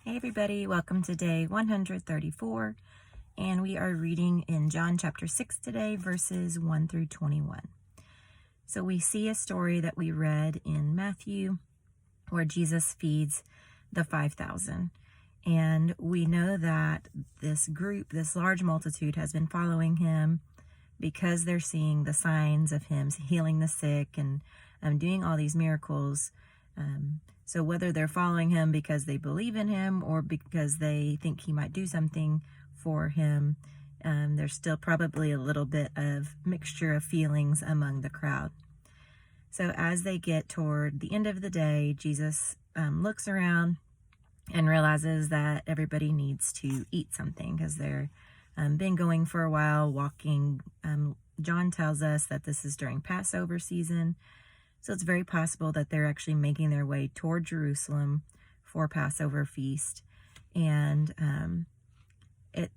Hey everybody, welcome to day 134, and we are reading in John chapter 6 today, verses 1 through 21. So we see a story that we read in Matthew where Jesus feeds the 5,000. And we know that this group, this large multitude, has been following him because they're seeing the signs of him healing the sick and doing all these miracles. So whether they're following him because they believe in him or because they think he might do something for him, there's still probably a little bit of mixture of feelings among the crowd. So as they get toward the end of the day, Jesus looks around and realizes that everybody needs to eat something because they're been going for a while, walking. John tells us that this is during Passover season. So it's very possible that they're actually making their way toward Jerusalem for Passover feast. And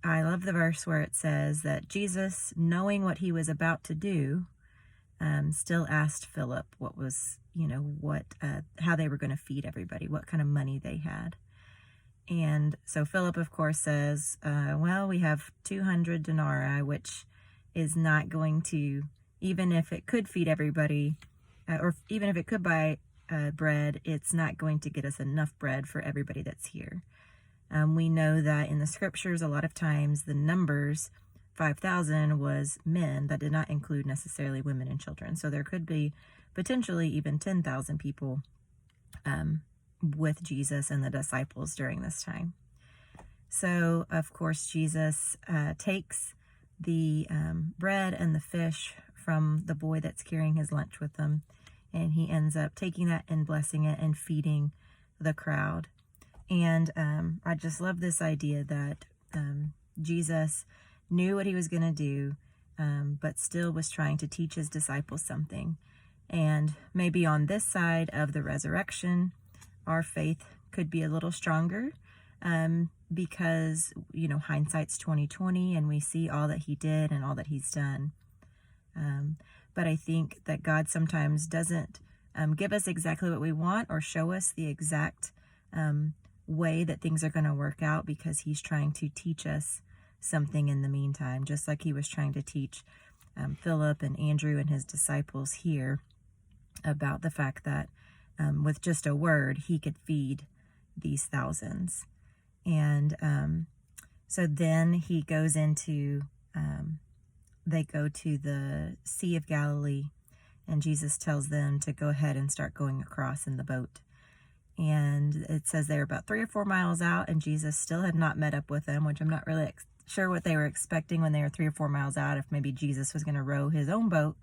I love the verse where it says that Jesus, knowing what he was about to do, still asked Philip what was, how they were going to feed everybody, what kind of money they had. And so Philip, of course, says, well, we have 200 denarii, which is not going to, even if it could feed everybody, or even if it could buy bread, it's not going to get us enough bread for everybody that's here. We know that in the scriptures, a lot of times the numbers 5,000 was men. That did not include necessarily women and children. So there could be potentially even 10,000 people with Jesus and the disciples during this time. So, of course, Jesus takes the bread and the fish from the boy that's carrying his lunch with him, and he ends up taking that and blessing it and feeding the crowd. And I just love this idea that Jesus knew what he was going to do, but still was trying to teach his disciples something. And maybe on this side of the resurrection, our faith could be a little stronger because, hindsight's 20/20, and we see all that he did and all that he's done. But I think that God sometimes doesn't give us exactly what we want or show us the exact way that things are going to work out, because he's trying to teach us something in the meantime, just like he was trying to teach Philip and Andrew and his disciples here about the fact that with just a word, he could feed these thousands. And so then he goes into they go to the Sea of Galilee, and Jesus tells them to go ahead and start going across in the boat. And it says they're about 3 or 4 miles out, and Jesus still had not met up with them, which I'm not really sure what they were expecting when they were 3 or 4 miles out, if maybe Jesus was going to row his own boat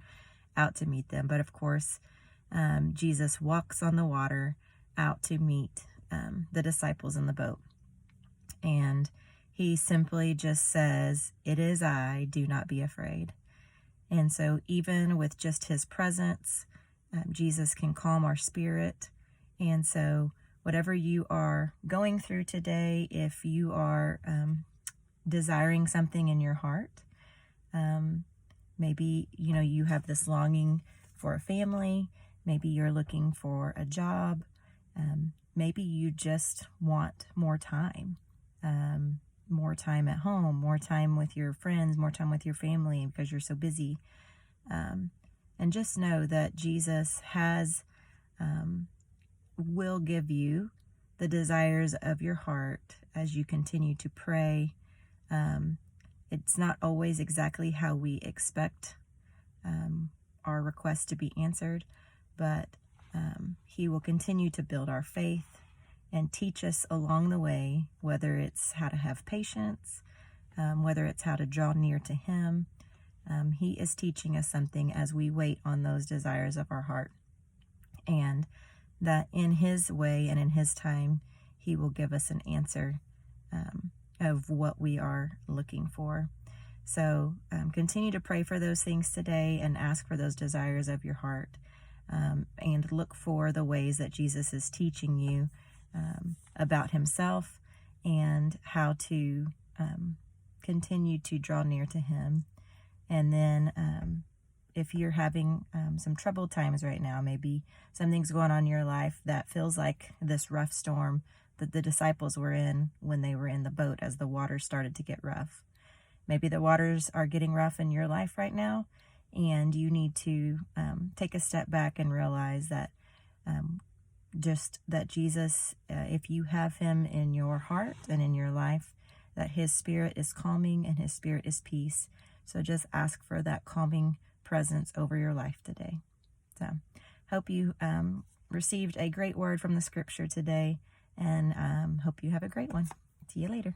out to meet them. But of course, Jesus walks on the water out to meet the disciples in the boat. And he simply just says, "It is I, do not be afraid." And so even with just his presence, Jesus can calm our spirit. And so whatever you are going through today, if you are desiring something in your heart, maybe, you have this longing for a family, maybe you're looking for a job, maybe you just want more time at home, more time with your friends, more time with your family because you're so busy. And just know that Jesus will give you the desires of your heart as you continue to pray. It's not always exactly how we expect our requests to be answered, but he will continue to build our faith and teach us along the way, whether it's how to have patience, whether it's how to draw near to him. He is teaching us something as we wait on those desires of our heart. And that in his way and in his time, he will give us an answer of what we are looking for. So continue to pray for those things today and ask for those desires of your heart, and look for the ways that Jesus is teaching you about himself and how to continue to draw near to him. And then if you're having some troubled times right now, maybe something's going on in your life that feels like this rough storm, that the disciples were in when they were in the boat as the waters started to get rough. Maybe the waters are getting rough in your life right now, and you need to take a step back and realize that just that Jesus, if you have him in your heart and in your life, that his spirit is calming and his spirit is peace. So just ask for that calming presence over your life today. So hope you received a great word from the scripture today, and hope you have a great one. See you later.